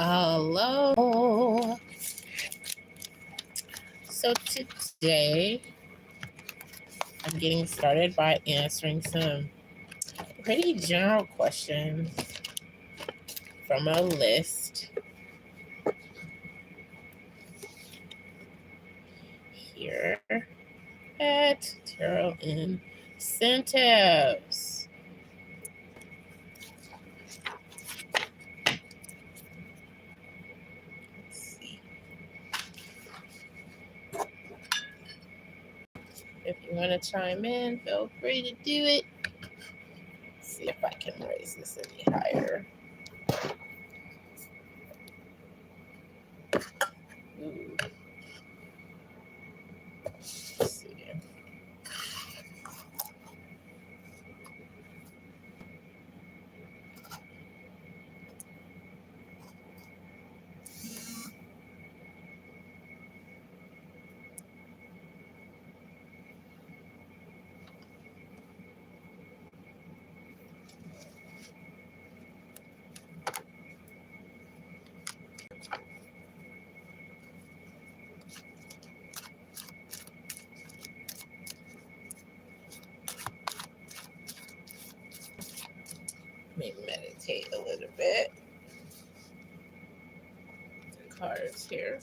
Hello. So today I'm getting started by answering some pretty general questions from a list here at Tarot Incentives. Let's see. If you want to chime in, feel free to do it. Let's see if I can raise this any higher. Ooh. Let's see. Let me meditate a little bit. The cards here.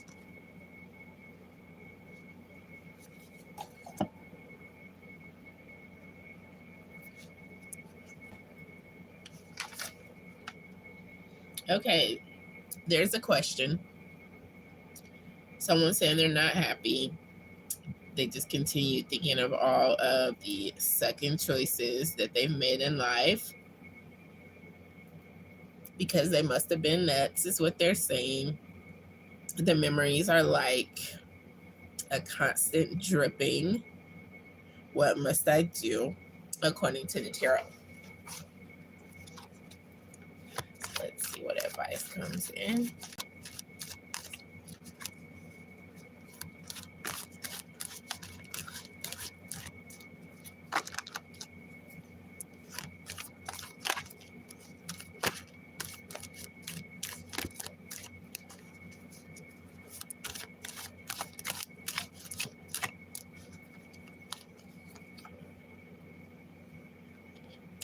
Okay, there's a question. Someone saying they're not happy. They just continue thinking of all of the second choices that they've made in life because they must have been nuts, is what they're saying. The memories are like a constant dripping. What must I do? According to the tarot. Let's see what advice comes in.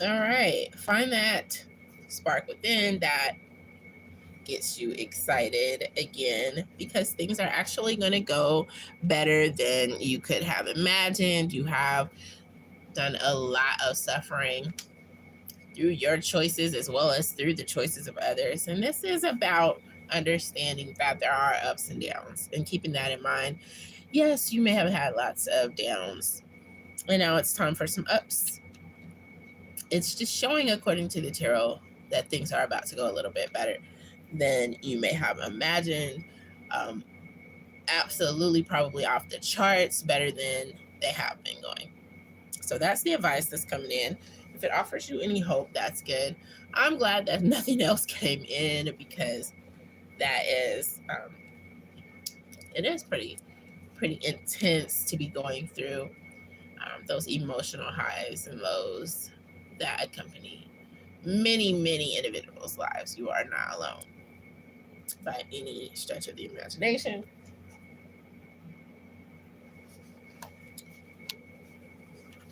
All right, find that spark within that gets you excited again, because things are actually going to go better than you could have imagined. You have done a lot of suffering through your choices as well as through the choices of others. And this is about understanding that there are ups and downs and keeping that in mind. Yes, you may have had lots of downs, and now it's time for some ups. It's just showing, according to the tarot, that things are about to go a little bit better than you may have imagined. Absolutely, probably off the charts, better than they have been going. So that's the advice that's coming in. If it offers you any hope, that's good. I'm glad that nothing else came in, because that is, it is pretty intense to be going through those emotional highs and lows that accompany many individuals' lives. You are not alone by any stretch of the imagination.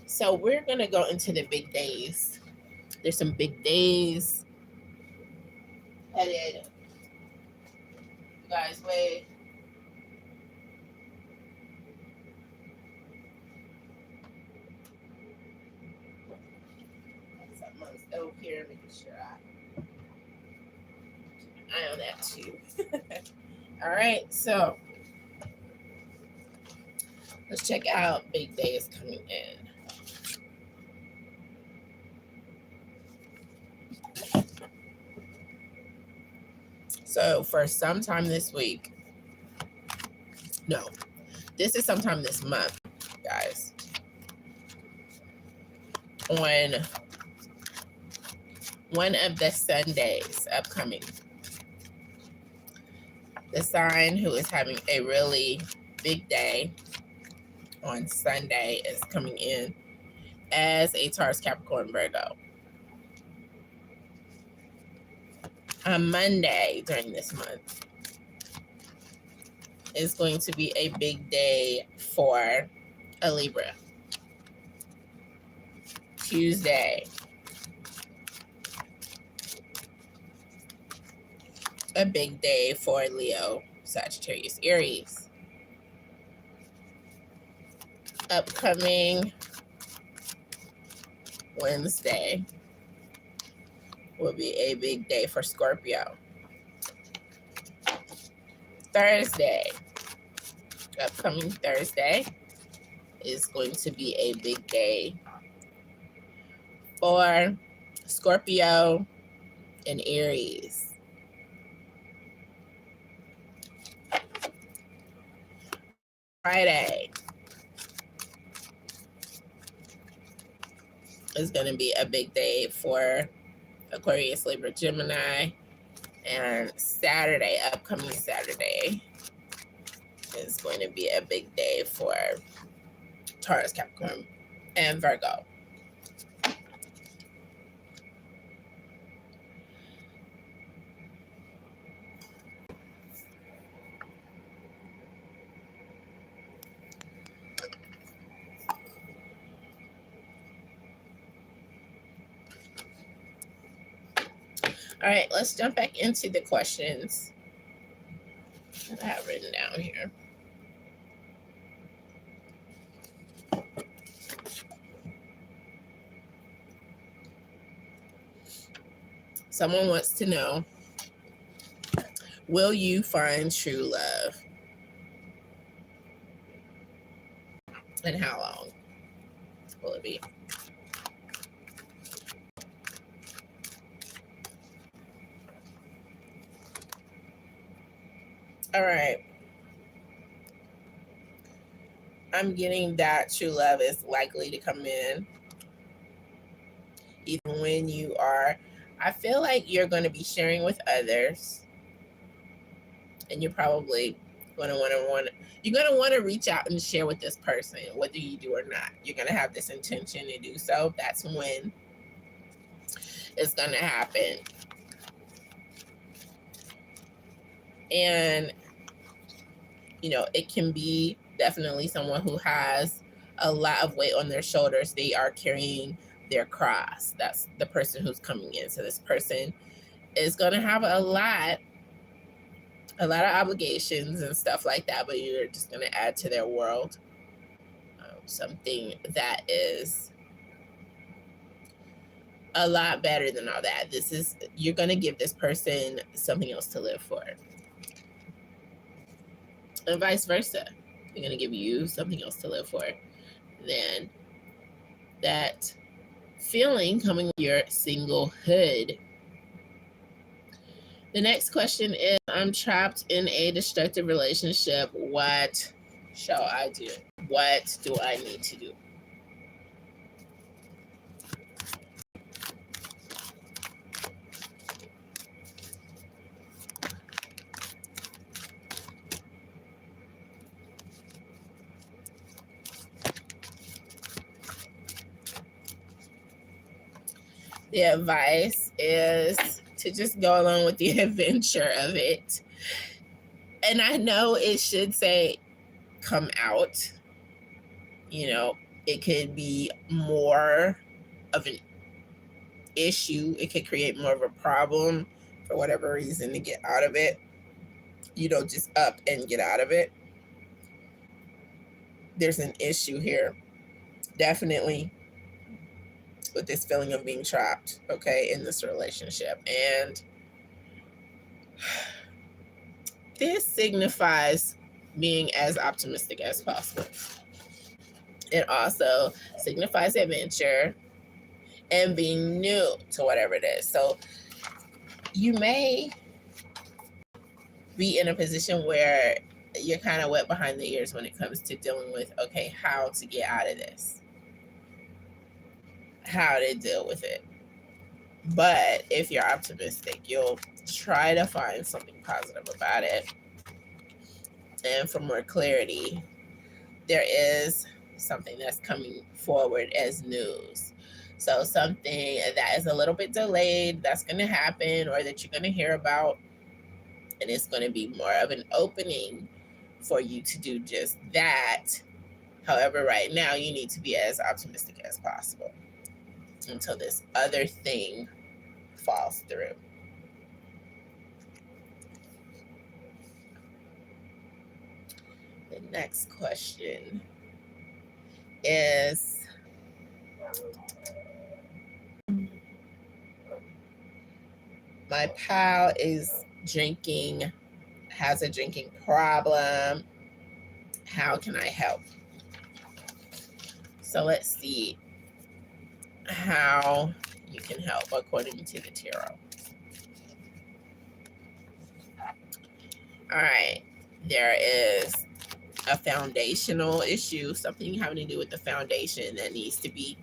So we're going to go into the big days. There's some big days headed you guys' way. Something's over here, making sure I on that too. All right, so let's check out big days coming in. So for sometime this week, no, this is sometime this month, guys. On one of the Sundays upcoming, the sign who is having a really big day on Sunday is coming in as a Taurus, Capricorn, Virgo. On Monday during this month is going to be a big day for a Libra. Tuesday, a big day for Leo, Sagittarius, Aries. Upcoming Wednesday will be a big day for Scorpio. Thursday, upcoming Thursday is going to be a big day for Scorpio and Aries. Friday is going to be a big day for Aquarius, Libra, Gemini. And Saturday, upcoming Saturday, is going to be a big day for Taurus, Capricorn, and Virgo. All right, let's jump back into the questions that I have written down here. Someone wants to know, will you find true love? And how long will it be? All right. I'm getting that true love is likely to come in. Even when you are, I feel like you're going to be sharing with others. And you're probably going to want to reach out and share with this person, whether you do or not. You're going to have this intention to do so. That's when it's going to happen. And, it can be definitely someone who has a lot of weight on their shoulders. They are carrying their cross. That's the person who's coming in. So this person is going to have a lot of obligations and stuff like that, but you're just going to add to their world something that is a lot better than all that. You're going to give this person something else to live for. And vice versa. They're going to give you something else to live for. Then that feeling coming with your singlehood. The next question is, I'm trapped in a destructive relationship. What shall I do? What do I need to do? The advice is to just go along with the adventure of it. And I know it should say come out. It could be more of an issue. It could create more of a problem for whatever reason to get out of it. You don't just up and get out of it. There's an issue here. Definitely with this feeling of being trapped, okay, in this relationship. And this signifies being as optimistic as possible. It also signifies adventure and being new to whatever it is. So you may be in a position where you're kind of wet behind the ears when it comes to dealing with, okay, how to get out of this, how to deal with it. But if you're optimistic, you'll try to find something positive about it. And for more clarity, there is something that's coming forward as news. So something that is a little bit delayed, that's going to happen, or that you're going to hear about, and it's going to be more of an opening for you to do just that. However, right now you need to be as optimistic as possible until this other thing falls through. The next question is, my pal is drinking, has a drinking problem. How can I help? So let's see how you can help according to the tarot. All right, there is a foundational issue, something having to do with the foundation that needs to be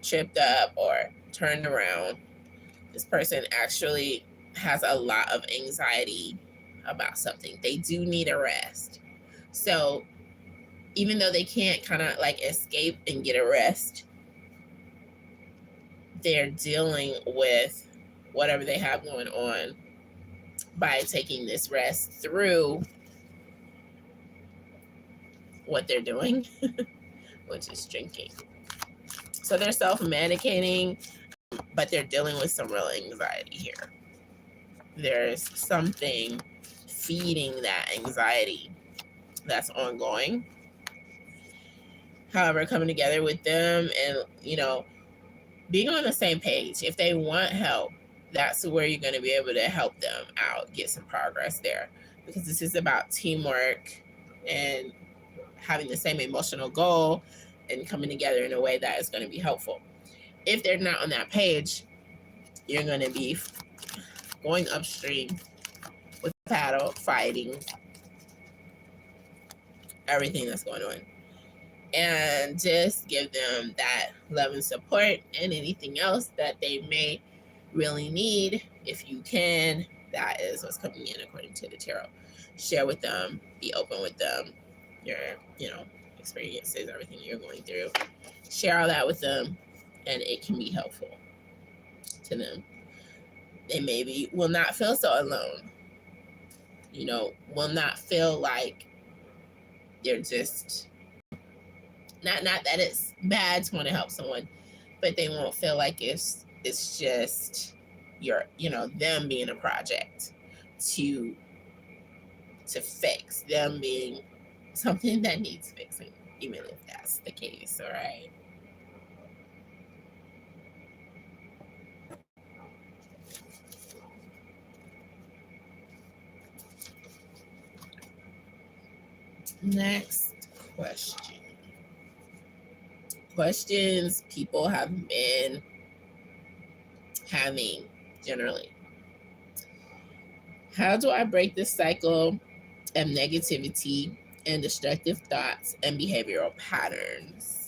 tripped up or turned around. This person actually has a lot of anxiety about something. They do need a rest. So even though they can't kind of like escape and get a rest, they're dealing with whatever they have going on by taking this rest through what they're doing, which is drinking. So they're self-medicating, but they're dealing with some real anxiety here. There's something feeding that anxiety that's ongoing. However, coming together with them and, being on the same page. If they want help, that's where you're going to be able to help them out, get some progress there. Because this is about teamwork and having the same emotional goal and coming together in a way that is going to be helpful. If they're not on that page, you're going to be going upstream with the paddle, fighting everything that's going on. And just give them that love and support and anything else that they may really need. If you can, that is what's coming in according to the tarot. Share with them, be open with them, your, experiences, everything you're going through. Share all that with them, and it can be helpful to them. They maybe will not feel so alone, will not feel like they're just, not that it's bad to want to help someone, but they won't feel like it's just them being a project to fix, them being something that needs fixing, even if that's the case. All right. Next question. Questions people have been having generally. How do I break this cycle of negativity and destructive thoughts and behavioral patterns?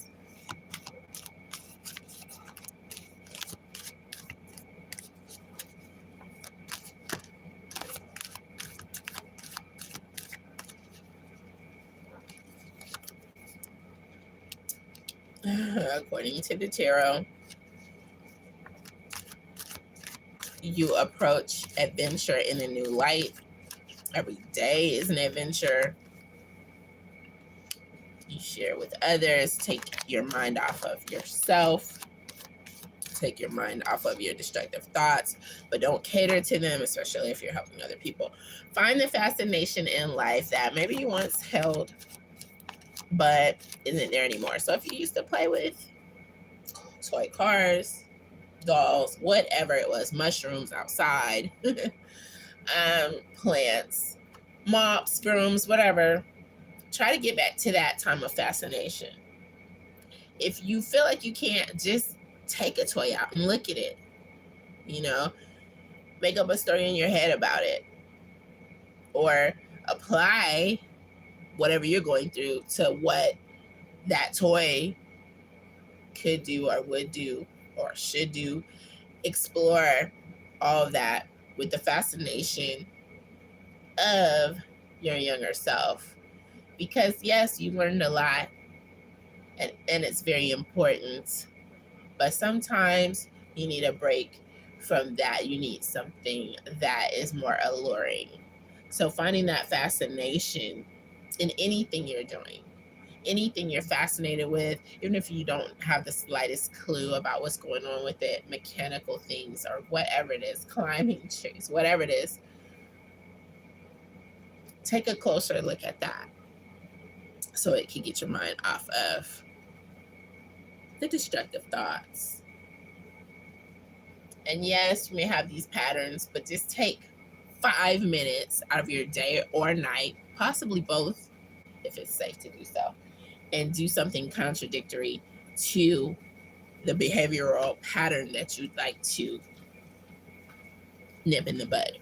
According to the tarot, you approach adventure in a new light. Every day is an adventure. You share with others. Take your mind off of yourself. Take your mind off of your destructive thoughts, but don't cater to them, especially if you're helping other people. Find the fascination in life that maybe you once held, but isn't there anymore. So if you used to play with toy cars, dolls, whatever it was, mushrooms outside, plants, mops, brooms, whatever, try to get back to that time of fascination. If you feel like you can't, just take a toy out and look at it. Make up a story in your head about it, or apply whatever you're going through to what that toy could do or would do or should do. Explore all of that with the fascination of your younger self, because yes, you learned a lot, and it's very important, But sometimes you need a break from that. You need something that is more alluring. So finding that fascination in anything you're doing, anything you're fascinated with, even if you don't have the slightest clue about what's going on with it, mechanical things or whatever it is, climbing trees, whatever it is, take a closer look at that so it can get your mind off of the destructive thoughts. And yes, you may have these patterns, but just take 5 minutes out of your day or night, possibly both, if it's safe to do so, and do something contradictory to the behavioral pattern that you'd like to nip in the bud.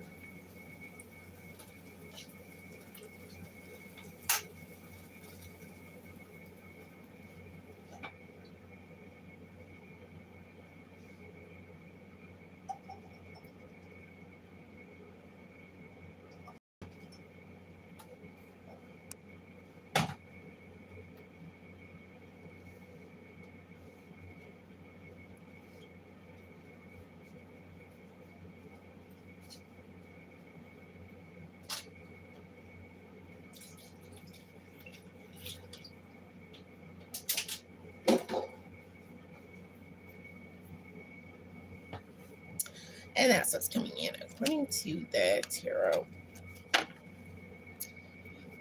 And that's what's coming in according to the tarot.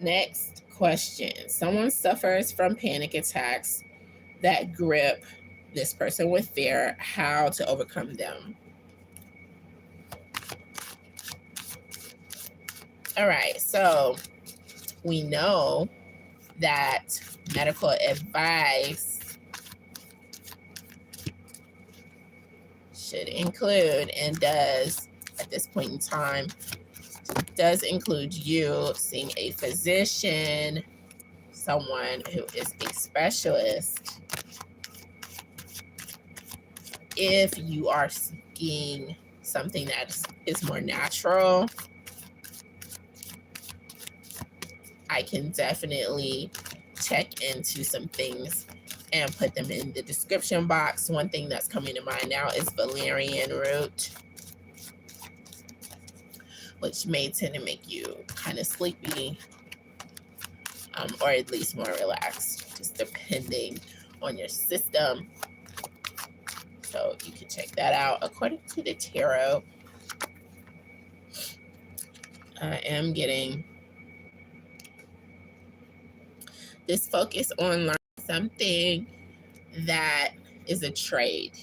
Next question. Someone suffers from panic attacks that grip this person with fear. How to overcome them? All right, so we know that medical advice should include, and does at this point in time, does include you seeing a physician, someone who is a specialist. If you are seeking something that is more natural, I can definitely check into some things and put them in the description box. One thing that's coming to mind now is valerian root, which may tend to make you kind of sleepy, or at least more relaxed, just depending on your system. So you can check that out. According to the tarot, I am getting this focus on learning something that is a trade.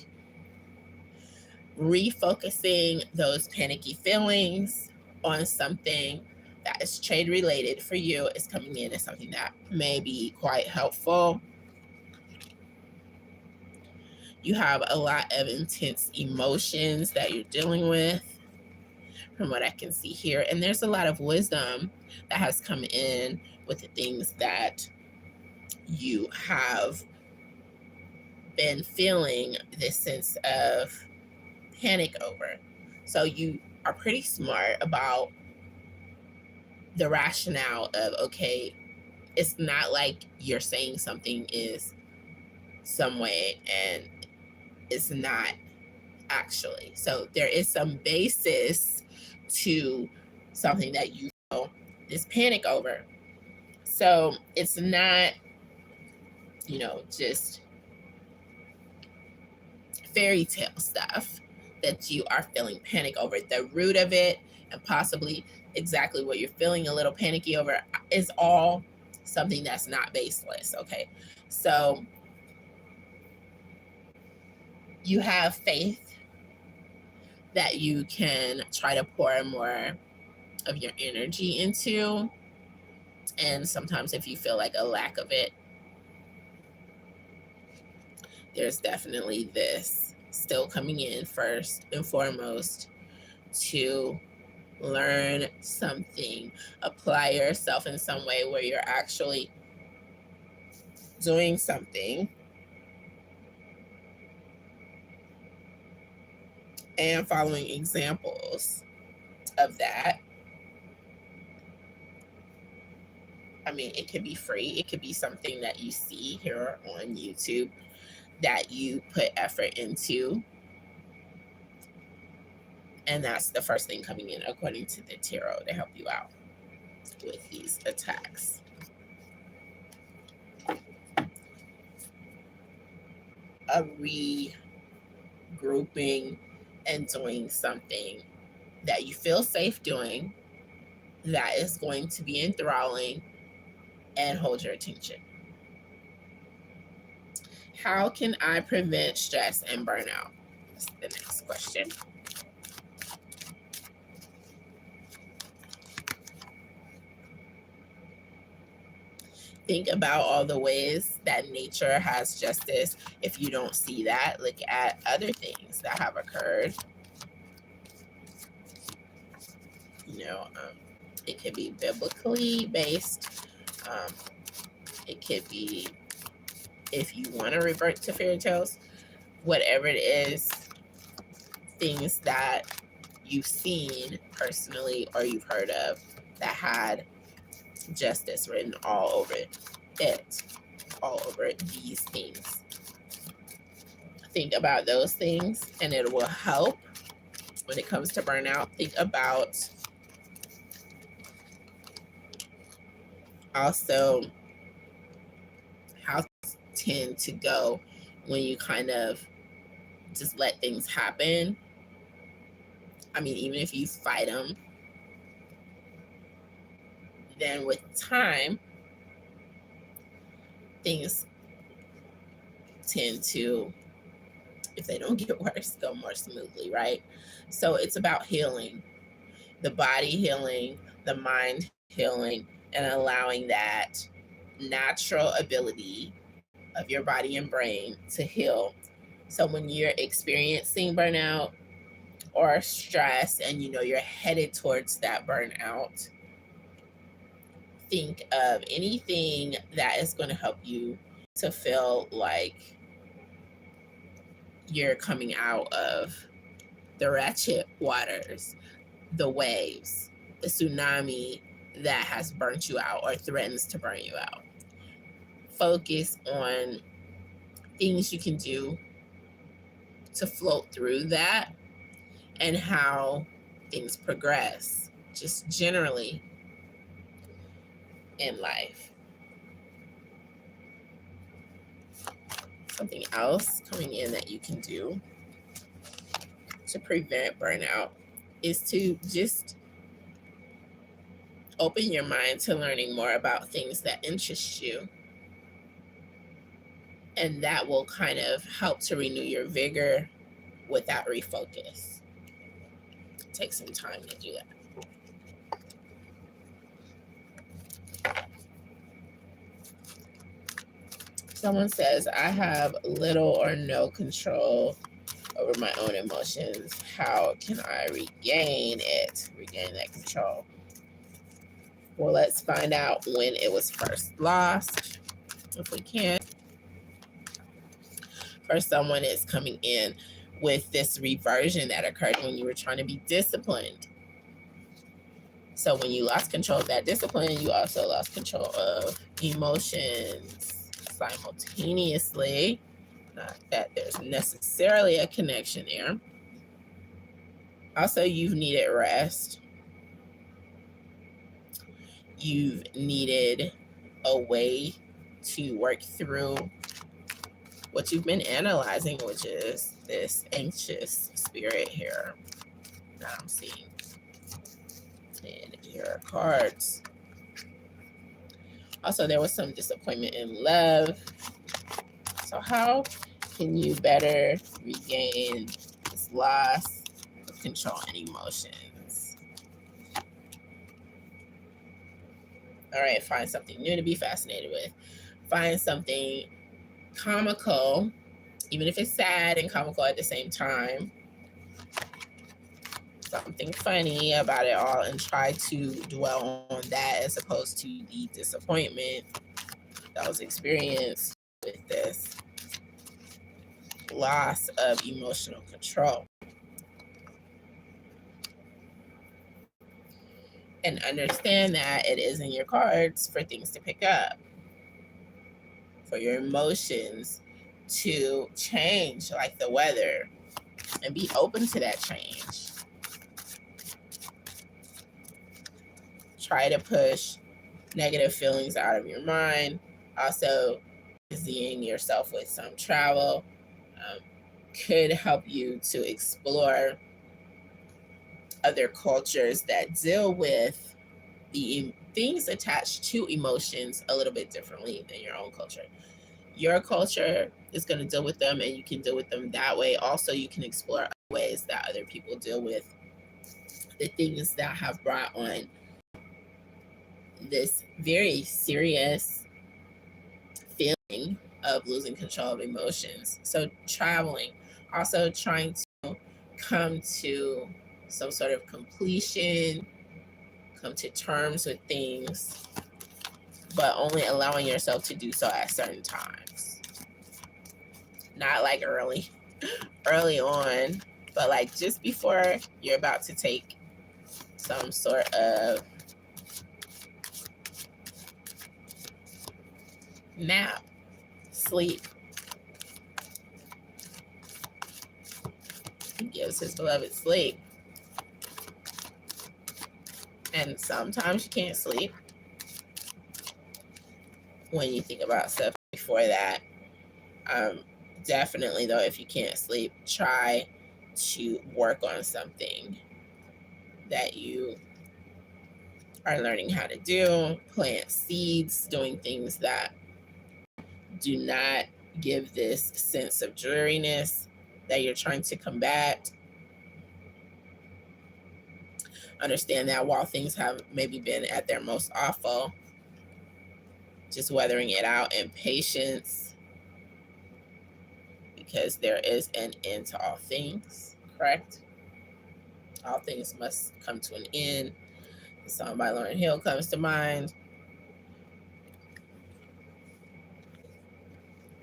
Refocusing those panicky feelings on something that is trade related for you is coming in as something that may be quite helpful. You have a lot of intense emotions that you're dealing with, from what I can see here. And there's a lot of wisdom that has come in with the things that you have been feeling this sense of panic over. So you are pretty smart about the rationale of, okay, it's not like you're saying something is some way and it's not actually. So there is some basis to something that you feel this panic over. So it's not, just fairy tale stuff that you are feeling panic over. The root of it, and possibly exactly what you're feeling a little panicky over, is all something that's not baseless. Okay, so you have faith that you can try to pour more of your energy into, and sometimes if you feel like a lack of it, there's definitely this still coming in first and foremost to learn something, apply yourself in some way where you're actually doing something and following examples of that. I mean, it could be free. It could be something that you see here on YouTube that you put effort into. And that's the first thing coming in according to the tarot to help you out with these attacks. A regrouping and doing something that you feel safe doing that is going to be enthralling and hold your attention. How can I prevent stress and burnout? That's the next question. Think about all the ways that nature has justice. If you don't see that, look at other things that have occurred. It could be biblically based. It could be, if you want to revert to fairy tales, whatever it is, things that you've seen personally or you've heard of that had justice written all over it, all over these things. Think about those things and it will help when it comes to burnout. Think about also how things tend to go when you kind of just let things happen. I mean, even if you fight them, then with time, things tend to, if they don't get worse, go more smoothly, right? So it's about healing, the body healing, the mind healing, and allowing that natural ability of your body and brain to heal. So when you're experiencing burnout or stress and you know you're headed towards that burnout, think of anything that is going to help you to feel like you're coming out of the ratchet waters, the waves, the tsunami that has burnt you out or threatens to burn you out. Focus on things you can do to float through that and how things progress, just generally in life. Something else coming in that you can do to prevent burnout is to just open your mind to learning more about things that interest you. And that will kind of help to renew your vigor without refocus. Take some time to do that. Someone says, I have little or no control over my own emotions. How can I regain that control? Well, let's find out when it was first lost, if we can. First, someone is coming in with this reversion that occurred when you were trying to be disciplined. So when you lost control of that discipline, you also lost control of emotions simultaneously. Not that there's necessarily a connection there. Also, you've needed rest. You've needed a way to work through what you've been analyzing, which is this anxious spirit here that I'm seeing in your cards. Also, there was some disappointment in love. So how can you better regain this loss of control and emotions? All right, find something new to be fascinated with. Find something comical, even if it's sad and comical at the same time. Something funny about it all, and try to dwell on that as opposed to the disappointment that was experienced with this loss of emotional control. And understand that it is in your cards for things to pick up, for your emotions to change, like the weather, and be open to that change. Try to push negative feelings out of your mind. Also, busying yourself with some travel could help you to explore other cultures that deal with the things attached to emotions a little bit differently than your own culture. Your culture is going to deal with them, and you can deal with them that way. Also, you can explore other ways that other people deal with the things that have brought on this very serious feeling of losing control of emotions. So, traveling, also trying to come to some sort of completion, come to terms with things, but only allowing yourself to do so at certain times. Not like early on, but like just before you're about to take some sort of nap, sleep. He gives his beloved sleep. And sometimes you can't sleep when you think about stuff before that. Definitely, though, if you can't sleep, try to work on something that you are learning how to do. Plant seeds, doing things that do not give this sense of dreariness that you're trying to combat. Understand that while things have maybe been at their most awful, just weathering it out in patience, because there is an end to all things, correct? All things must come to an end. The song by Lauryn Hill comes to mind.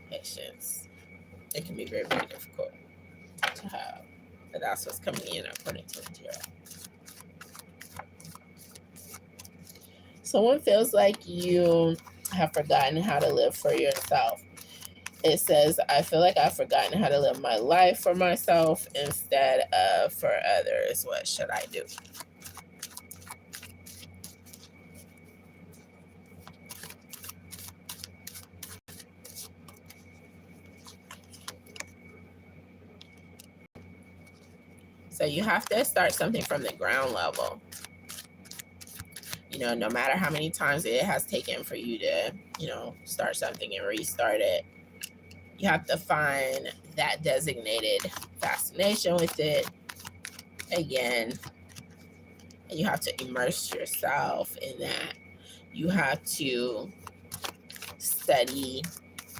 Patience. It can be very, very difficult to have, but that's what's coming in according to the tarot. Someone feels like you have forgotten how to live for yourself. It says, I feel like I've forgotten how to live my life for myself instead of for others. What should I do? So you have to start something from the ground level. You know, no matter how many times it has taken for you to, start something and restart it, you have to find that designated fascination with it again. And you have to immerse yourself in that. You have to study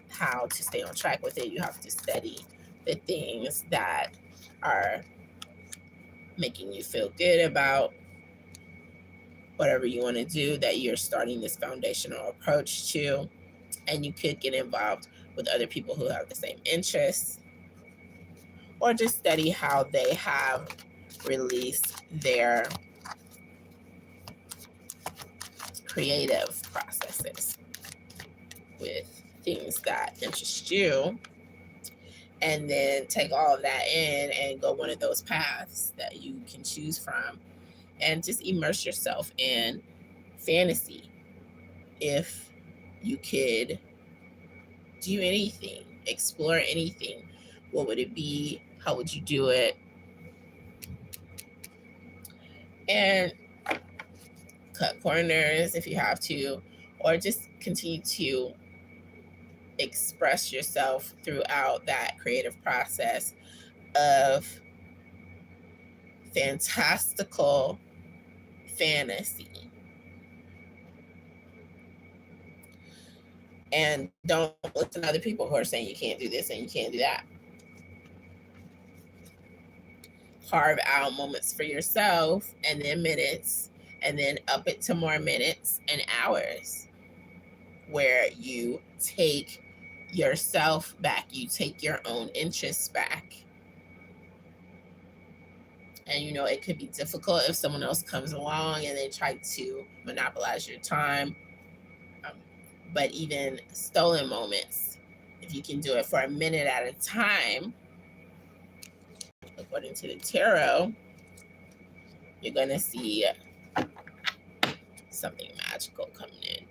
how to stay on track with it. You have to study the things that are making you feel good about whatever you want to do, that you're starting this foundational approach to. And you could get involved with other people who have the same interests, or just study how they have released their creative processes with things that interest you, and then take all of that in and go one of those paths that you can choose from, and just immerse yourself in fantasy. If you could do anything, explore anything, what would it be? How would you do it? And cut corners if you have to, or just continue to express yourself throughout that creative process of fantastical fantasy. And don't listen to other people who are saying you can't do this and you can't do that. Carve out moments for yourself, and then minutes, and then up it to more minutes and hours, where you take yourself back, you take your own interests back. And it could be difficult if someone else comes along and they try to monopolize your time. But even stolen moments If you can do it for a minute at a time, according to the tarot, you're going to see something magical coming in.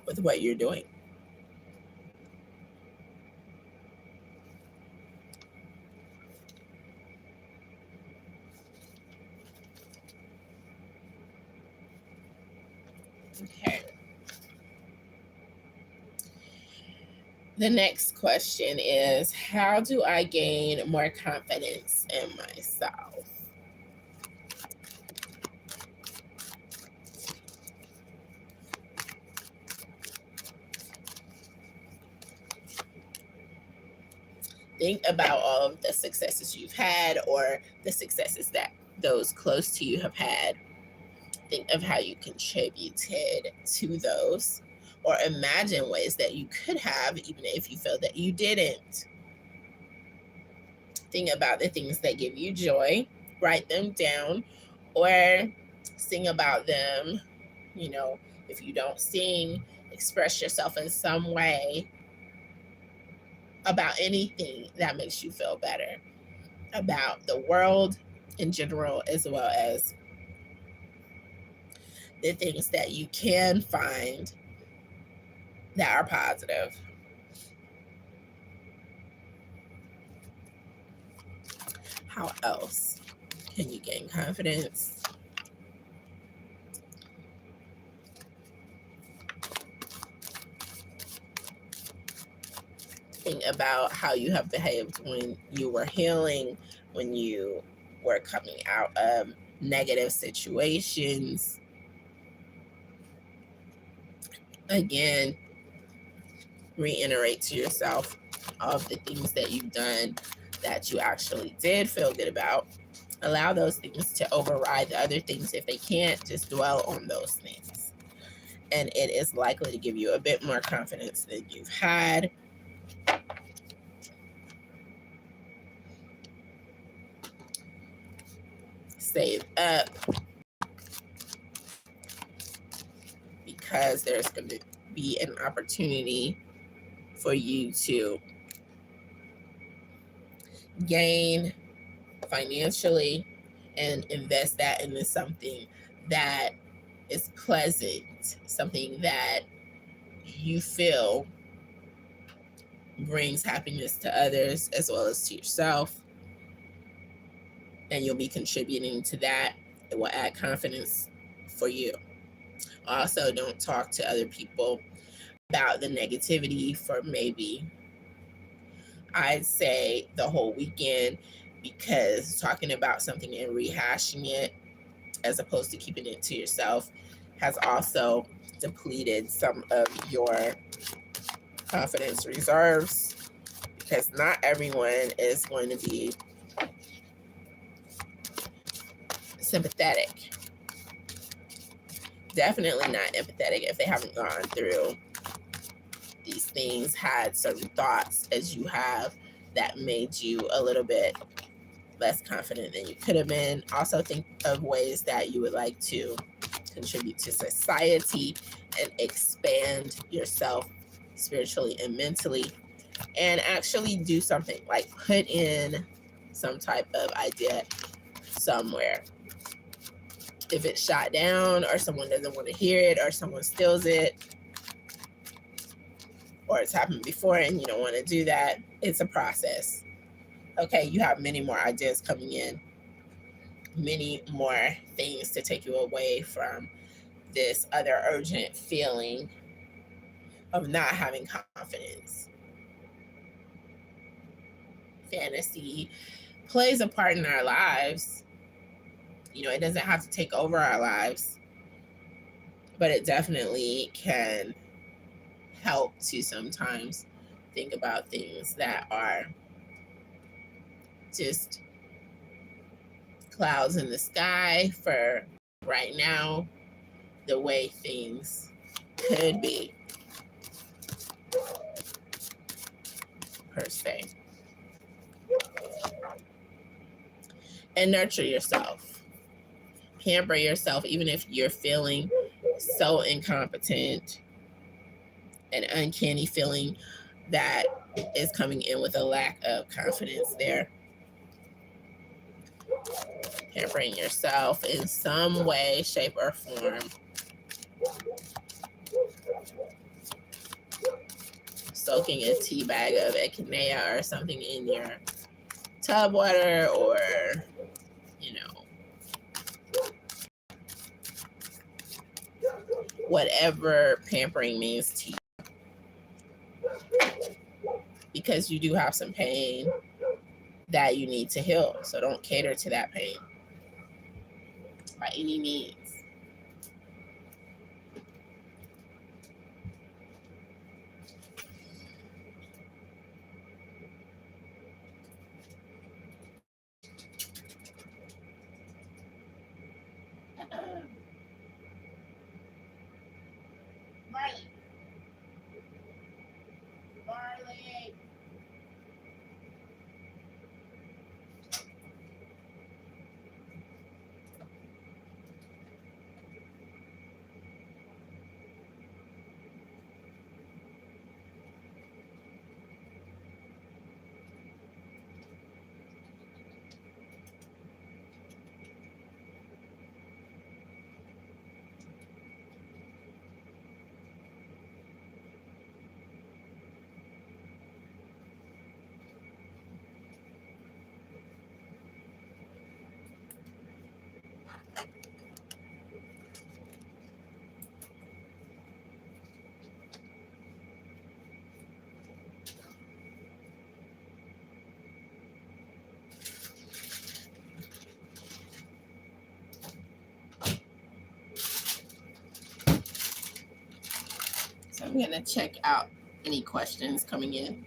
With what you're doing. Okay. The next question is, how do I gain more confidence in myself? Think about all of the successes you've had or the successes that those close to you have had. Think of how you contributed to those, or imagine ways that you could have, even if you feel that you didn't. Think about the things that give you joy, write them down, or sing about them. You know, if you don't sing, express yourself in some way about anything that makes you feel better about the world in general, as well as the things that you can find that are positive. How else can you gain confidence? Think about how you have behaved when you were healing, when you were coming out of negative situations. Again, reiterate to yourself all of the things that you've done that you actually did feel good about. Allow those things to override the other things. If they can't, just dwell on those things. And it is likely to give you a bit more confidence than you've had. Save up, because there's going to be an opportunity for you to gain financially and invest that into something that is pleasant, something that you feel brings happiness to others as well as to yourself. And you'll be contributing to that. It will add confidence for you. Also, don't talk to other people about the negativity for maybe, I'd say, the whole weekend, because talking about something and rehashing it as opposed to keeping it to yourself has also depleted some of your confidence reserves, because not everyone is going to be sympathetic. Definitely not empathetic if they haven't gone through these things, had certain thoughts as you have that made you a little bit less confident than you could have been. Also, think of ways that you would like to contribute to society and expand yourself spiritually and mentally, and actually do something like put in some type of idea somewhere. If it's shot down, or someone doesn't want to hear it, or someone steals it, or it's happened before and you don't want to do that, it's a process. Okay, you have many more ideas coming in, many more things to take you away from this other urgent feeling of not having confidence. Fantasy plays a part in our lives. You know, it doesn't have to take over our lives, but it definitely can help to sometimes think about things that are just clouds in the sky for right now, the way things could be, per se. And nurture yourself. pamper yourself, even if you're feeling so incompetent, an uncanny feeling that is coming in with a lack of confidence there. Pampering yourself in some way, shape, or form. Soaking a tea bag of echinacea or something in your tub water, or, you know, whatever pampering means to you. Because you do have some pain that you need to heal. So don't cater to that pain by any means. Marley. Marley. So I'm going to check out any questions coming in.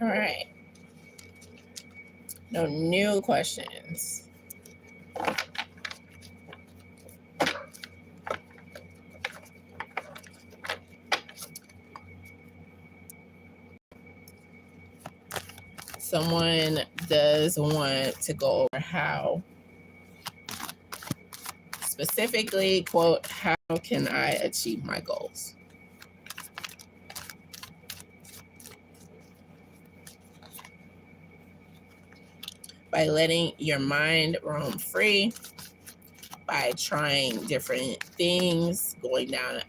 All right. No new questions. Someone does want to go over how, specifically, quote, how can I achieve my goals? By letting your mind roam free, by trying different things, going down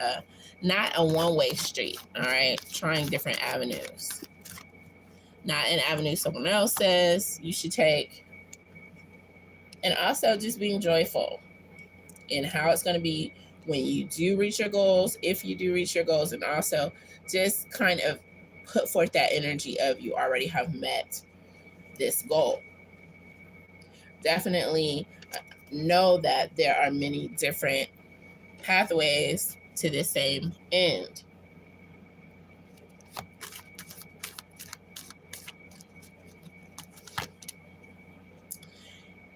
not a one-way street, all right? Trying different avenues. Not an avenue someone else says you should take. And also just being joyful in how it's going to be when you do reach your goals, if you do reach your goals, and also just kind of put forth that energy of you already have met this goal. Definitely know that there are many different pathways to the same end.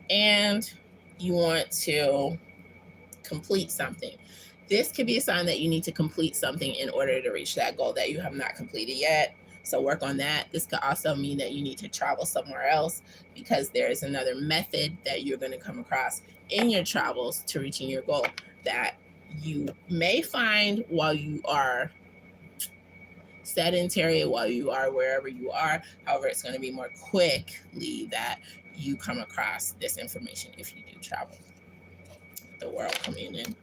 And you want to complete something. This could be a sign that you need to complete something in order to reach that goal that you have not completed yet. So work on that. This could also mean that you need to travel somewhere else, because there is another method that you're going to come across in your travels to reaching your goal that you may find while you are sedentary, while you are wherever you are. However, it's going to be more quickly that you come across this information if you do travel. The world coming in.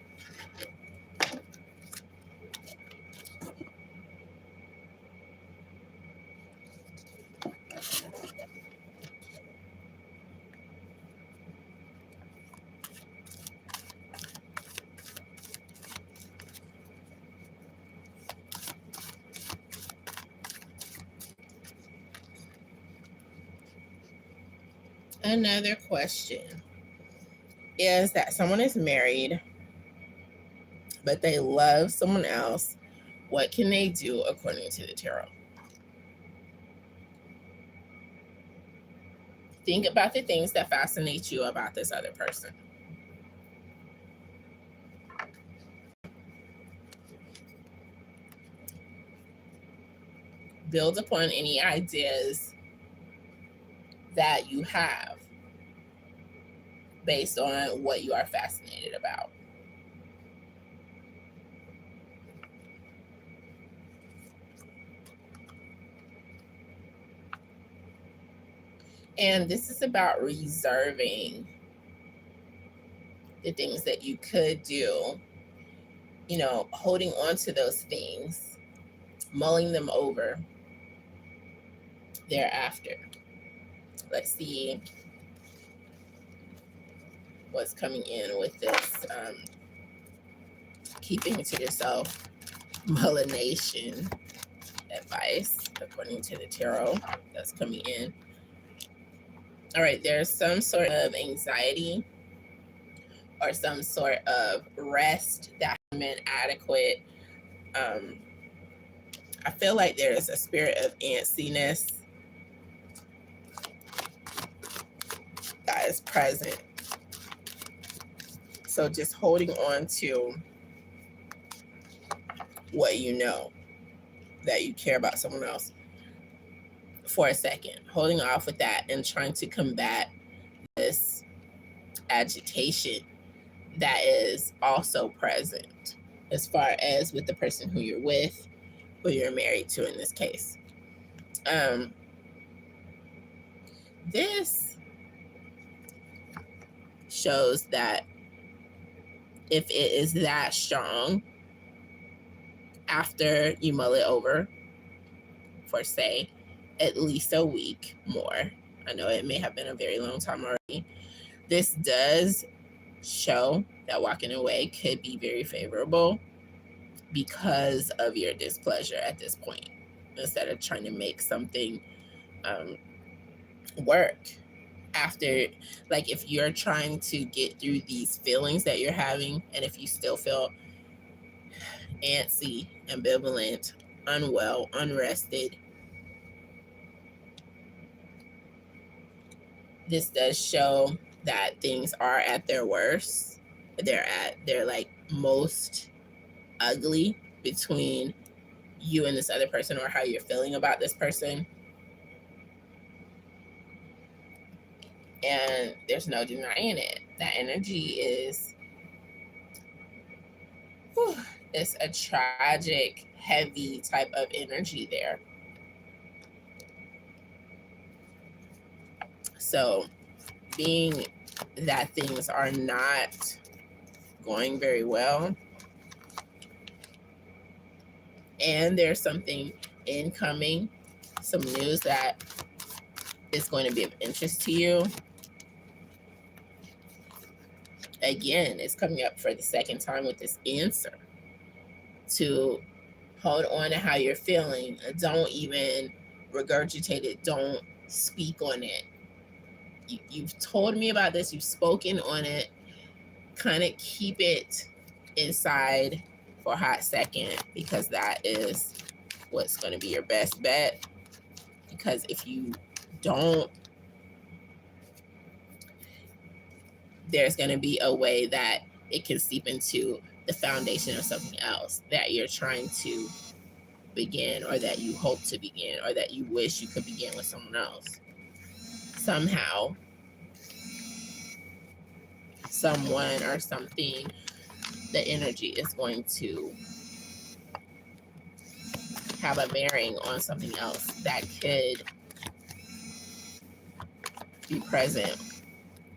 Another question is that someone is married, but they love someone else. What can they do according to the tarot? Think about the things that fascinate you about this other person. Build upon any ideas that you have based on what you are fascinated about. And this is about reserving the things that you could do, holding on to those things, mulling them over thereafter. Let's see what's coming in with this keeping to yourself mullination advice according to the tarot that's coming in. All right, there's some sort of anxiety or some sort of rest that hasn't been adequate. I feel like there's a spirit of antsiness that is present. So just holding on to what you know that you care about someone else for a second, holding off with that and trying to combat this agitation that is also present as far as with the person who you're with, who you're married to in this case. This shows that if it is that strong, after you mull it over for, say, at least a week more, I know it may have been a very long time already, this does show that walking away could be very favorable because of your displeasure at this point, instead of trying to make something work after. Like, if you're trying to get through these feelings that you're having, and if you still feel antsy, ambivalent, unwell, unrested, this does show that things are at their worst. They're like most ugly between you and this other person, or how you're feeling about this person. And there's no denying it. That energy is, it's a tragic, heavy type of energy there. So being that things are not going very well, and there's something incoming, some news that is going to be of interest to you. Again, it's coming up for the second time with this answer. To hold on to how you're feeling. Don't even regurgitate it. Don't speak on it. You've told me about this. You've spoken on it. Kind of keep it inside for a hot second, because that is what's going to be your best bet. Because if you don't, there's going to be a way that it can seep into the foundation of something else that you're trying to begin, or that you hope to begin, or that you wish you could begin with someone else. Somehow, someone or something, the energy is going to have a bearing on something else that could be present,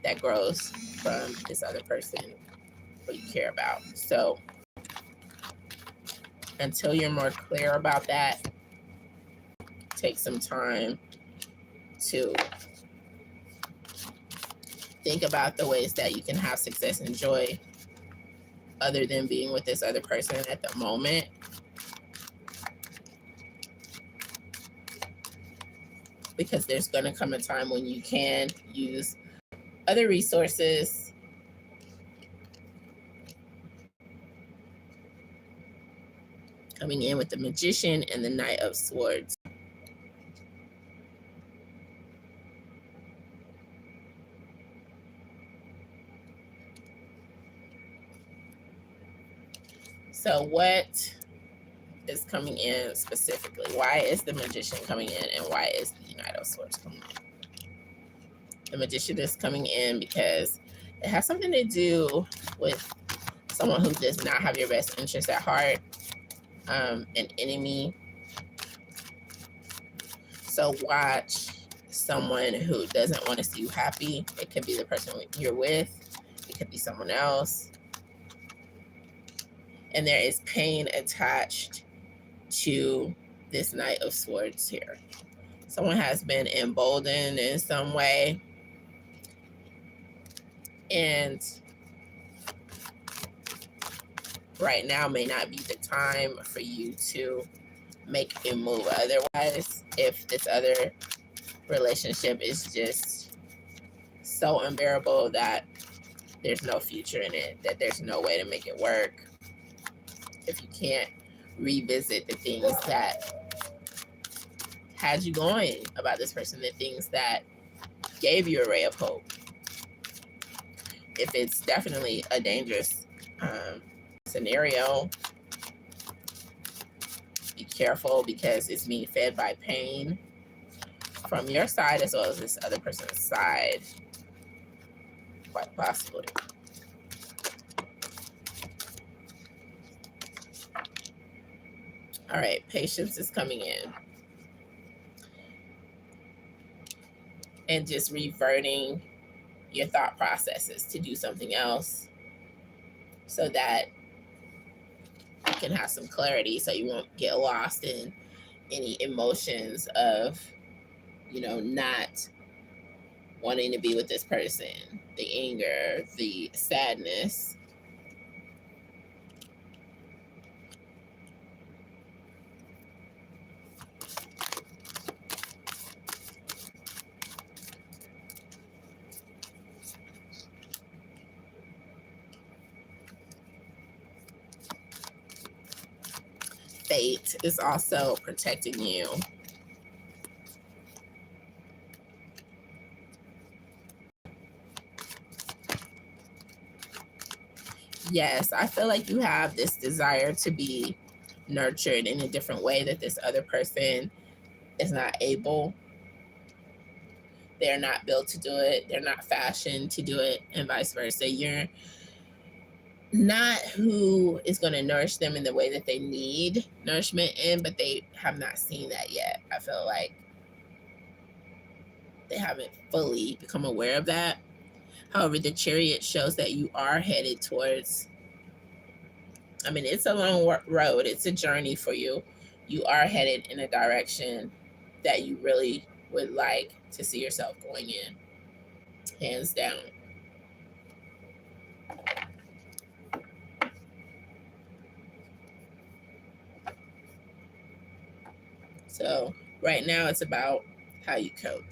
that grows from this other person who you care about. So until you're more clear about that, take some time to think about the ways that you can have success and joy other than being with this other person at the moment. Because there's going to come a time when you can use other resources. Coming in with the Magician and the Knight of Swords. So what is coming in specifically? Why is the Magician coming in, and why is the Knight of Swords coming in? The Magician is coming in because it has something to do with someone who does not have your best interest at heart, an enemy. So watch someone who doesn't want to see you happy. It could be the person you're with. It could be someone else. And there is pain attached to this Knight of Swords here. Someone has been emboldened in some way. And right now may not be the time for you to make a move. Otherwise, if this other relationship is just so unbearable that there's no future in it, that there's no way to make it work, if you can't revisit the things that had you going about this person, the things that gave you a ray of hope, if it's definitely a dangerous scenario, be careful, because it's being fed by pain from your side as well as this other person's side, quite possibly. All right, patience is coming in. And just reverting your thought processes to do something else so that you can have some clarity, so you won't get lost in any emotions of, not wanting to be with this person, the anger, the sadness. Fate is also protecting you. Yes, I feel like you have this desire to be nurtured in a different way that this other person is not able. They're not built to do it. They're not fashioned to do it, and vice versa. You're not who is going to nourish them in the way that they need nourishment in, but they have not seen that yet. I feel like they haven't fully become aware of that. However, the Chariot shows that you are headed towards, it's a long road. It's a journey for you. You are headed in a direction that you really would like to see yourself going in, hands down. So right now it's about how you cope.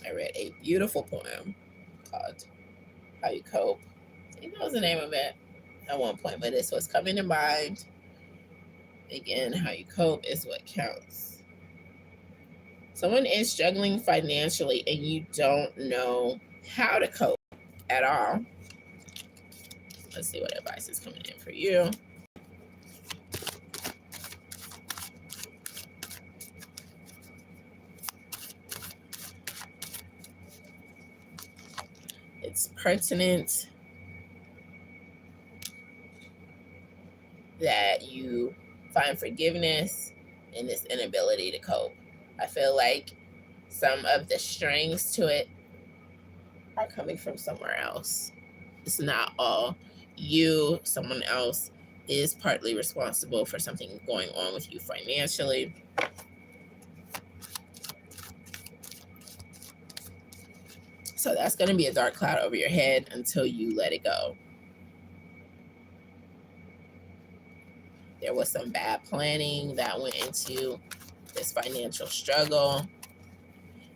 I read a beautiful poem called How You Cope. I think that was the name of it at one point, but it's what's coming to mind. Again, how you cope is what counts. Someone is struggling financially and you don't know how to cope at all. Let's see what advice is coming in for you. It's pertinent that you find forgiveness in this inability to cope. I feel like some of the strings to it are coming from somewhere else. It's not all you. Someone else is partly responsible for something going on with you financially. So that's going to be a dark cloud over your head until you let it go. There was some bad planning that went into this financial struggle.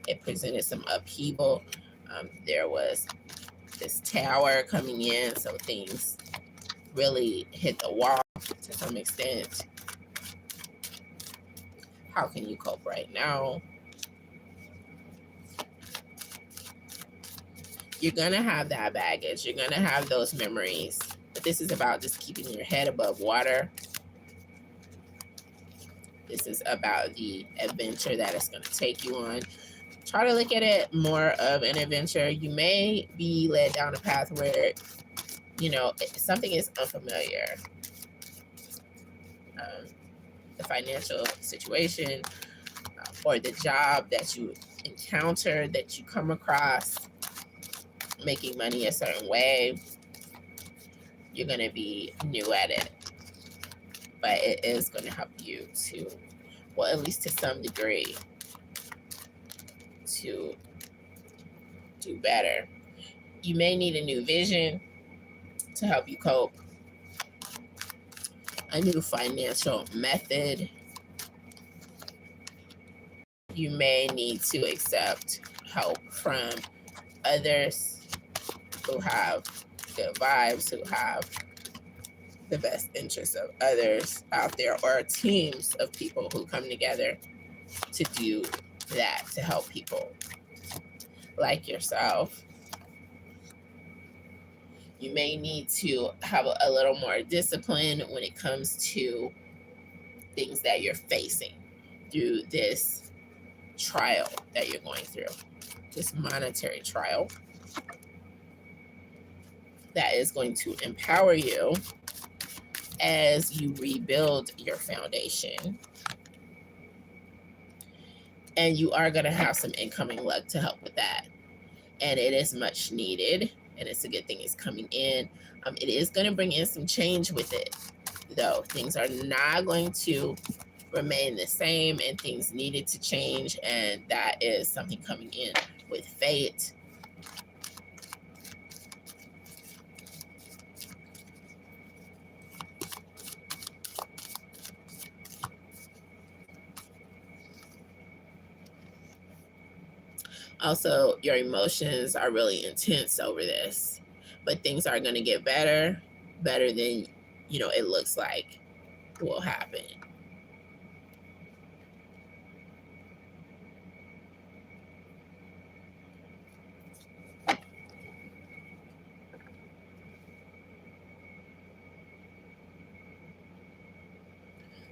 It presented some upheaval. There was this tower coming in, so things really hit the wall to some extent. How can you cope right now? You're going to have that baggage. You're going to have those memories. But this is about just keeping your head above water. This is about the adventure that it's going to take you on. Try to look at it more of an adventure. You may be led down a path where, something is unfamiliar. The financial situation or the job that you encounter, that you come across, making money a certain way, you're going to be new at it. But it is going to help you to, well, at least to some degree, to do better. You may need a new vision to help you cope, a new financial method. You may need to accept help from others who have good vibes, who have the best interests of others out there, or teams of people who come together to do that, to help people like yourself. You may need to have a little more discipline when it comes to things that you're facing through this trial that you're going through, this monetary trial that is going to empower you as you rebuild your foundation. And you are going to have some incoming luck to help with that. And it is much needed. And it's a good thing it's coming in. It is going to bring in some change with it, though. Things are not going to remain the same, and things needed to change. And that is something coming in with fate. Also, your emotions are really intense over this, but things are going to get better than, it looks like will happen.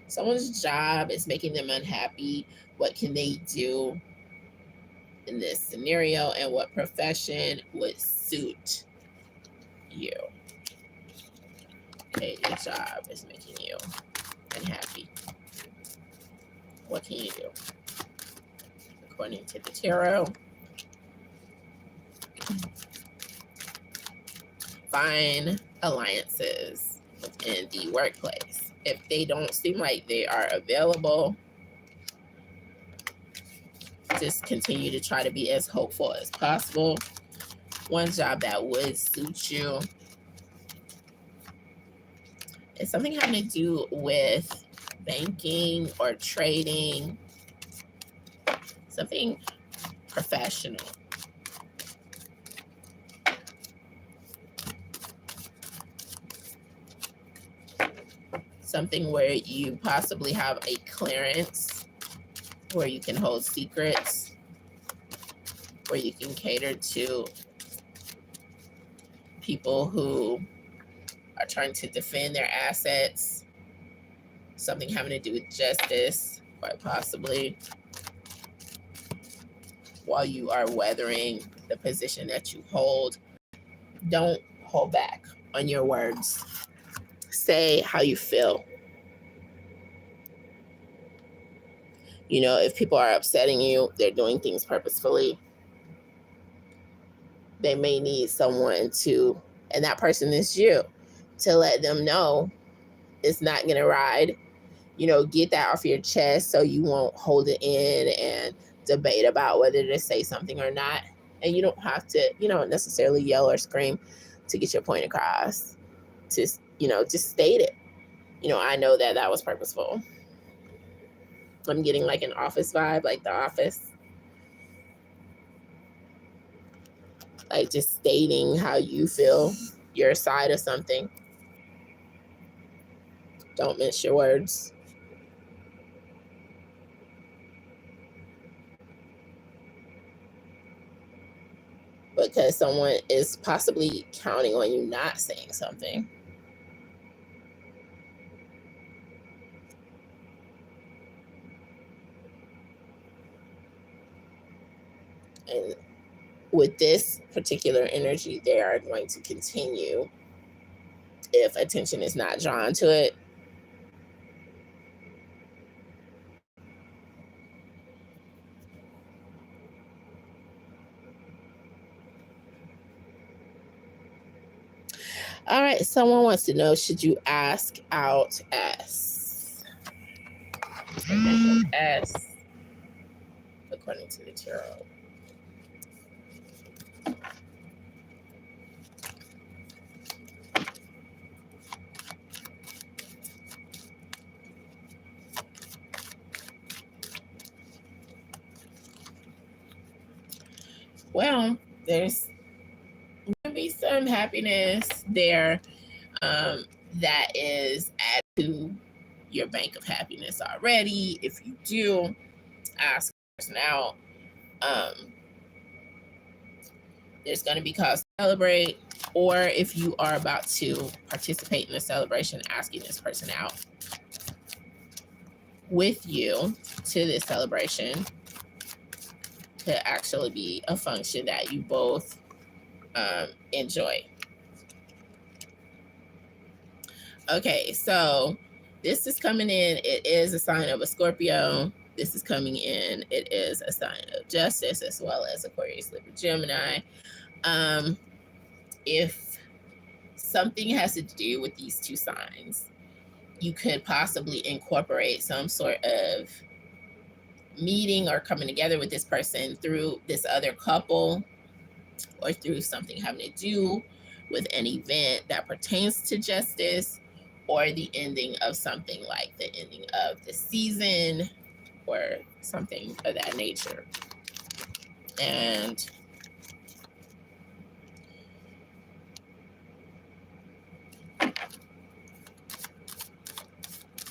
Someone's job is making them unhappy. What can they do in this scenario, and what profession would suit you? Okay, your job is making you unhappy. What can you do? According to the tarot, find alliances within the workplace. If they don't seem like they are available, just continue to try to be as hopeful as possible. One job that would suit you is something having to do with banking or trading, something professional. Something where you possibly have a clearance, where you can hold secrets, where you can cater to people who are trying to defend their assets, something having to do with justice, quite possibly, while you are weathering the position that you hold. Don't hold back on your words. Say how you feel. You know, if people are upsetting you, they're doing things purposefully. They may need someone to, and that person is you, to let them know it's not going to ride. You know, get that off your chest so you won't hold it in and debate about whether to say something or not. And you don't have to, necessarily yell or scream to get your point across. Just, just state it. I know that was purposeful. I'm getting like an office vibe, like The Office. Like just stating how you feel, your side of something. Don't mince your words. Because someone is possibly counting on you not saying something. And with this particular energy, they are going to continue if attention is not drawn to it. All right, someone wants to know, should you ask out S? S, according to the tarot. Well, there's going to be some happiness there that is added to your bank of happiness already. If you do ask the person out, there's going to be cause to celebrate. Or if you are about to participate in a celebration, asking this person out with you to this celebration could actually be a function that you both enjoy. Okay, so this is coming in. It is a sign of a Scorpio. This is coming in. It is a sign of justice, as well as Aquarius, Libra, Gemini. If something has to do with these two signs, you could possibly incorporate some sort of meeting or coming together with this person through this other couple, or through something having to do with an event that pertains to justice, or the ending of something like the ending of the season or something of that nature. And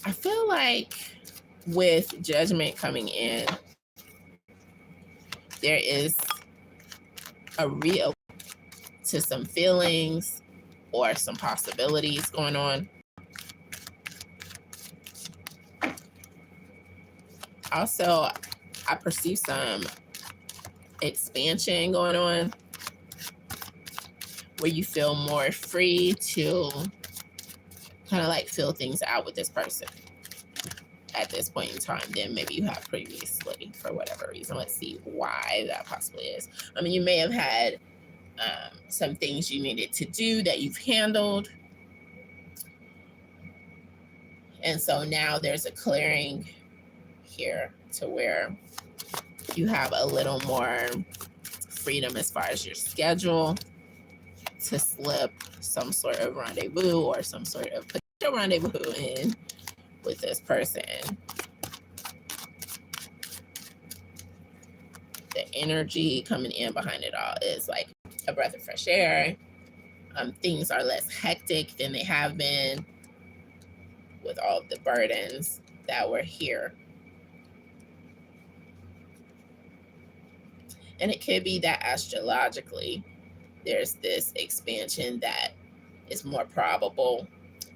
I feel like with Judgment coming in, there is a real to some feelings or some possibilities going on. Also, I perceive some expansion going on where you feel more free to kind of like feel things out with this person at this point in time than maybe you have previously for whatever reason. Let's see why that possibly is. I mean, you may have had some things you needed to do that you've handled. And so now there's a clearing here to where you have a little more freedom as far as your schedule to slip some sort of rendezvous or some sort of potential rendezvous in with this person. The energy coming in behind it all is like a breath of fresh air. Things are less hectic than they have been with all of the burdens that were here. And it could be that astrologically, there's this expansion that is more probable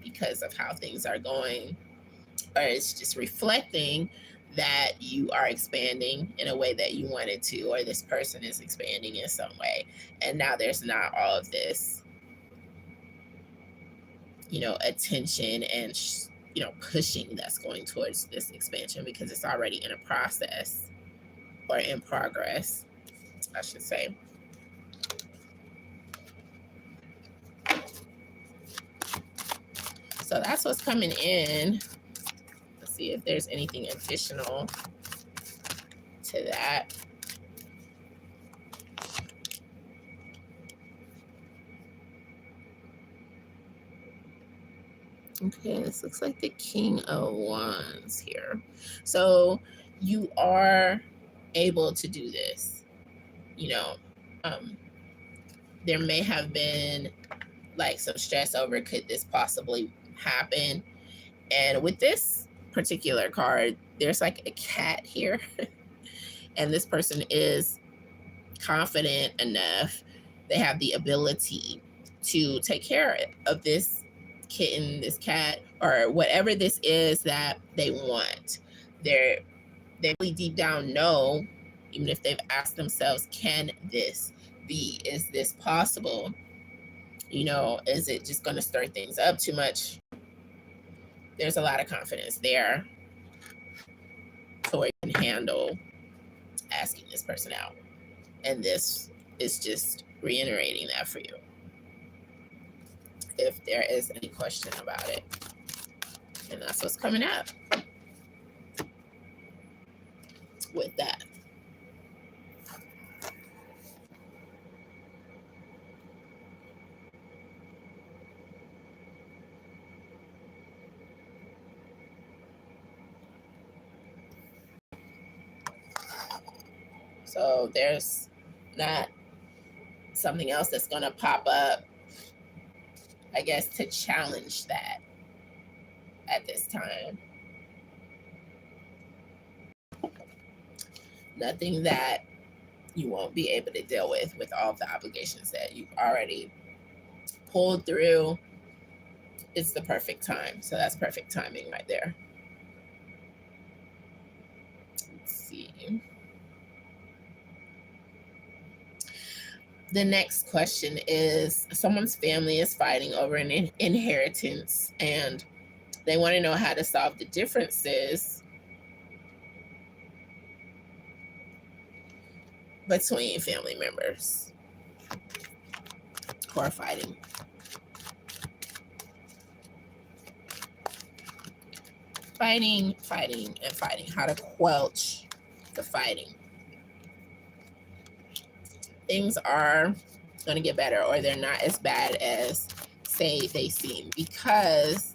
because of how things are going, or it's just reflecting that you are expanding in a way that you wanted to, or this person is expanding in some way. And now there's not all of this, attention and, pushing that's going towards this expansion because it's already in a process or in progress, I should say. So that's what's coming in. Let's see if there's anything additional to that. Okay, this looks like the King of Wands here. So you are able to do this. There may have been like some stress over, could this possibly happen? And with this particular card, there's like a cat here. And this person is confident enough. They have the ability to take care of this kitten, this cat, or whatever this is that they want. They really deep down know, even if they've asked themselves, can this be? Is this possible? Is it just going to stir things up too much? There's a lot of confidence there to where you can handle asking this person out. And this is just reiterating that for you, if there is any question about it. And that's what's coming up with that. So there's not something else that's going to pop up, I guess, to challenge that at this time. Nothing that you won't be able to deal with all of the obligations that you've already pulled through. It's the perfect time. So that's perfect timing right there. Let's see. The next question is, someone's family is fighting over an inheritance and they want to know how to solve the differences between family members who are fighting. Fighting, and fighting. How to quelch the fighting. Things are going to get better, or they're not as bad as, say, they seem, because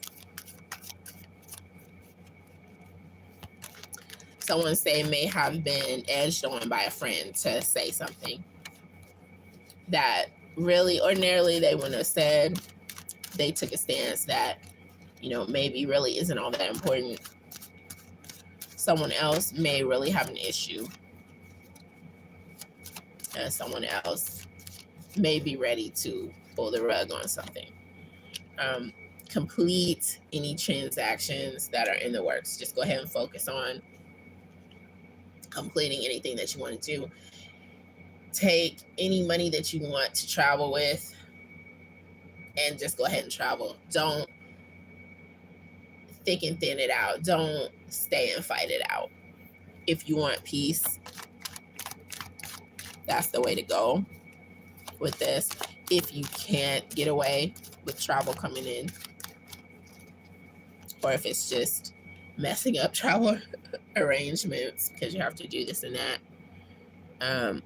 someone, say, may have been edged on by a friend to say something that really ordinarily they wouldn't have said. They took a stance that, maybe really isn't all that important. Someone else may really have an issue, and someone else may be ready to pull the rug on something. Complete any transactions that are in the works. Just go ahead and focus on completing anything that you want to do. Take any money that you want to travel with and just go ahead and travel. Don't thick and thin it out. Don't stay and fight it out. If you want peace, that's the way to go with this. If you can't get away with travel coming in, or if it's just messing up travel arrangements because you have to do this and that,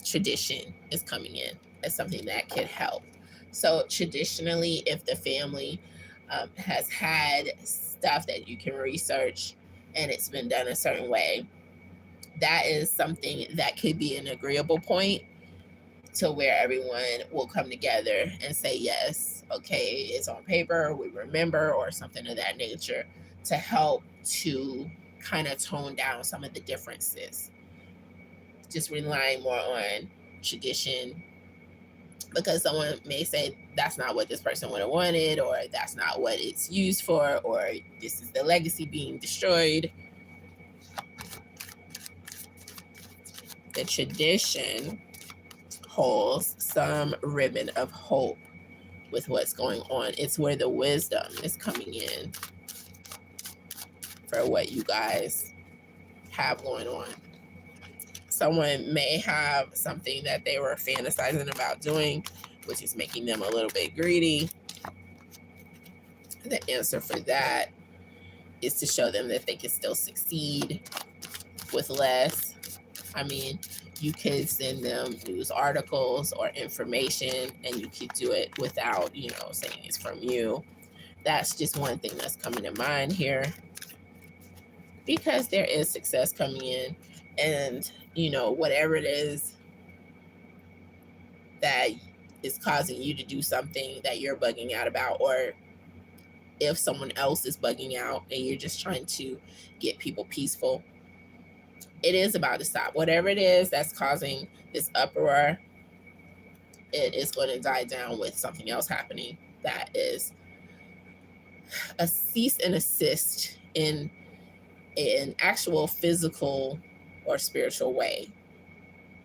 tradition is coming in as something that could help. So traditionally, if the family has had stuff that you can research and it's been done a certain way, that is something that could be an agreeable point to where everyone will come together and say, yes, okay, it's on paper, we remember, or something of that nature, to help to kind of tone down some of the differences. Just relying more on tradition because someone may say that's not what this person would have wanted, or that's not what it's used for, or this is the legacy being destroyed. The tradition holds some ribbon of hope with what's going on. It's where the wisdom is coming in for what you guys have going on. Someone may have something that they were fantasizing about doing, which is making them a little bit greedy. The answer for that is to show them that they can still succeed with less. I mean, you could send them news articles or information, and you could do it without, saying it's from you. That's just one thing that's coming to mind here, because there is success coming in, and whatever it is that is causing you to do something that you're bugging out about, or if someone else is bugging out and you're just trying to get people peaceful, it is about to stop. Whatever it is that's causing this uproar, it is going to die down with something else happening that is a cease and assist in an actual physical or spiritual way.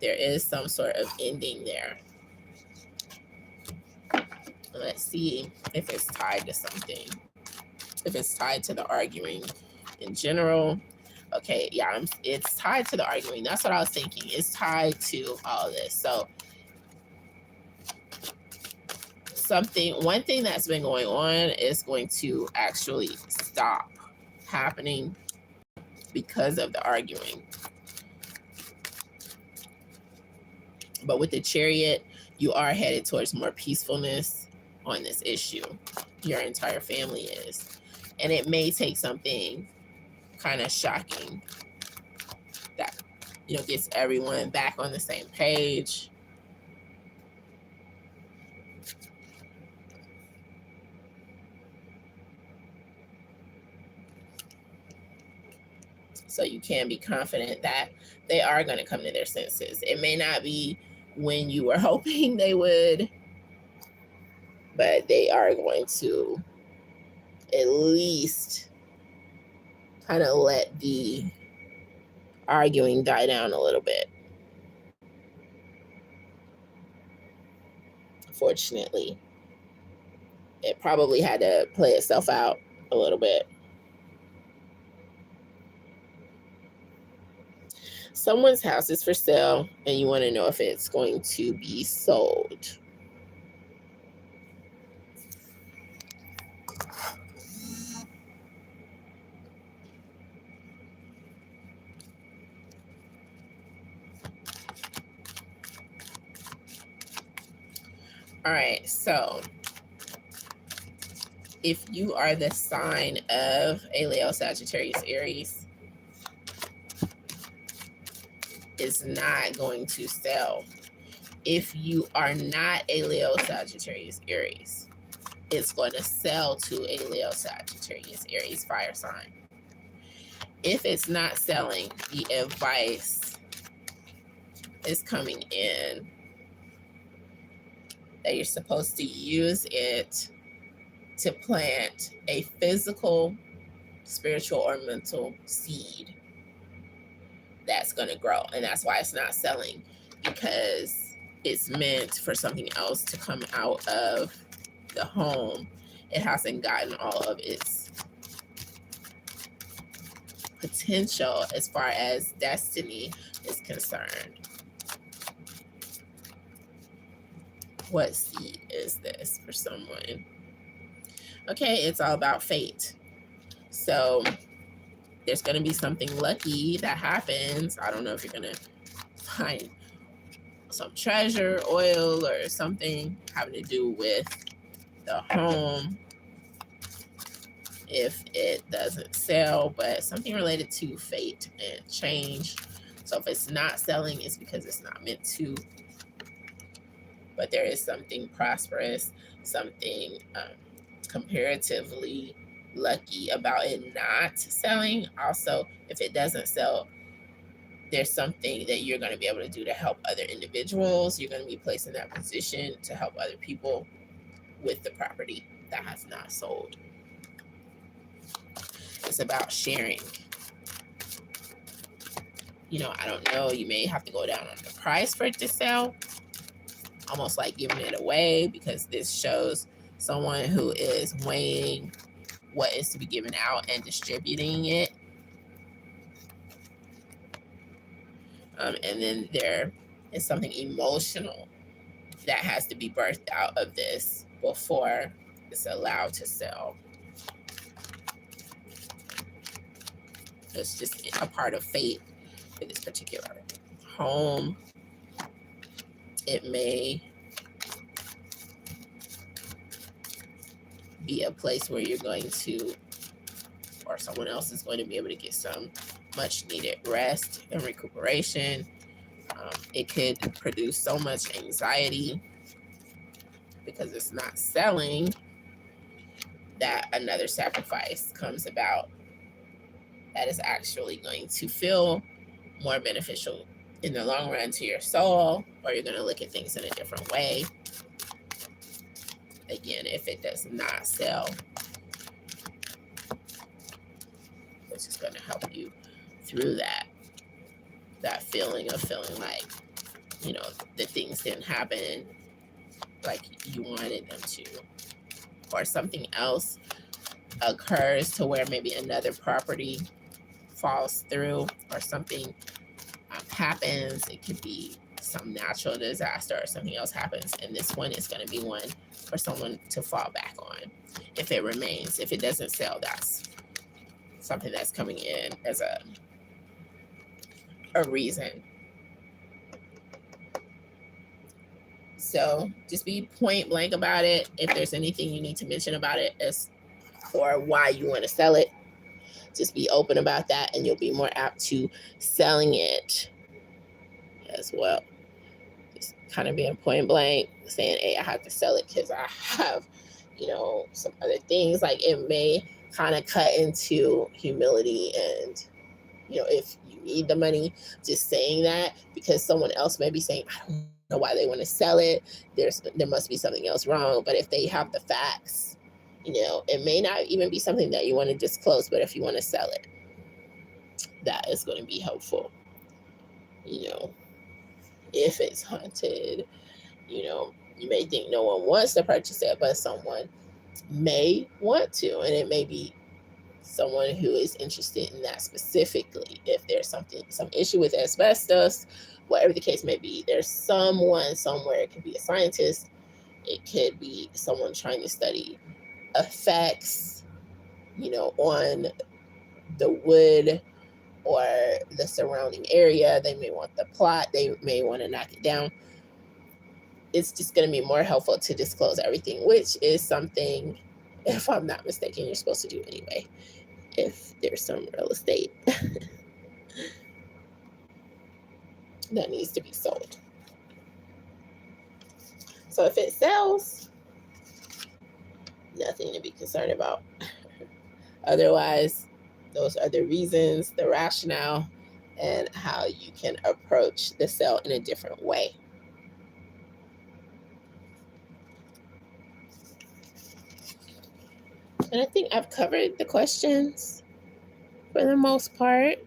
There is some sort of ending there. Let's see if it's tied to something. If it's tied to the arguing in general. Okay, yeah, it's tied to the arguing. That's what I was thinking. It's tied to all of this. So one thing that's been going on is going to actually stop happening because of the arguing. But with the Chariot, you are headed towards more peacefulness on this issue. Your entire family is. And it may take something kind of shocking that, gets everyone back on the same page. So you can be confident that they are going to come to their senses. It may not be when you were hoping they would, but they are going to at least kind of let the arguing die down a little bit. Fortunately, it probably had to play itself out a little bit. Someone's house is for sale, and you want to know if it's going to be sold. All right, so if you are the sign of a Leo, Sagittarius, Aries, it's not going to sell. If you are not a Leo, Sagittarius, Aries, it's going to sell to a Leo, Sagittarius, Aries fire sign. If it's not selling, the advice is coming in that you're supposed to use it to plant a physical, spiritual, or mental seed that's going to grow. And that's why it's not selling, because it's meant for something else to come out of the home. It hasn't gotten all of its potential as far as destiny is concerned. What seed is this for someone? Okay, it's all about fate. So there's going to be something lucky that happens. I don't know if you're going to find some treasure, oil, or something having to do with the home if it doesn't sell, but something related to fate and change. So if it's not selling, it's because it's not meant to. But there is something prosperous, something comparatively lucky about it not selling. Also, if it doesn't sell, there's something that you're going to be able to do to help other individuals. You're going to be placed in that position to help other people with the property that has not sold. It's about sharing. I don't know, you may have to go down on the price for it to sell, almost like giving it away, because this shows someone who is weighing what is to be given out and distributing it. And then there is something emotional that has to be birthed out of this before it's allowed to sell. It's just a part of fate for this particular home. It may be a place where you're going to, or someone else is going to be able to get some much needed rest and recuperation. It could produce so much anxiety because it's not selling that another sacrifice comes about that is actually going to feel more beneficial in the long run to your soul, or you're going to look at things in a different way. Again, if it does not sell, which is going to help you through that feeling of feeling like, the things didn't happen like you wanted them to, or something else occurs to where maybe another property falls through, or something happens. It could be some natural disaster or something else happens, and this one is going to be one for someone to fall back on if it remains. If it doesn't sell, that's something that's coming in as a reason. So just be point blank about it. If there's anything you need to mention about it as for why you want to sell it, just be open about that, and you'll be more apt to selling it as well. Just kind of being point blank, saying, hey, I have to sell it because I have, some other things. Like, it may kind of cut into humility, and, if you need the money, just saying that, because someone else may be saying, I don't know why they want to sell it. There must be something else wrong. But if they have the facts, it may not even be something that you want to disclose, but if you want to sell it, that is going to be helpful. If it's haunted, you may think no one wants to purchase it, but someone may want to, and it may be someone who is interested in that specifically. If there's some issue with asbestos, whatever the case may be, there's someone somewhere. It could be a scientist, it could be someone trying to study effects, on the wood or the surrounding area. They may want the plot, they may want to knock it down. It's just going to be more helpful to disclose everything, which is something, if I'm not mistaken, you're supposed to do anyway if there's some real estate that needs to be sold. So if it sells, nothing to be concerned about. Otherwise, those are the reasons, the rationale, and how you can approach the sale in a different way. And I think I've covered the questions for the most part.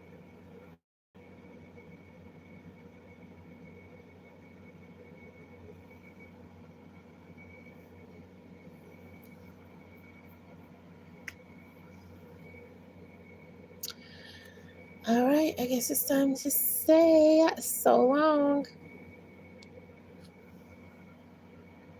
All right, I guess it's time to say so long.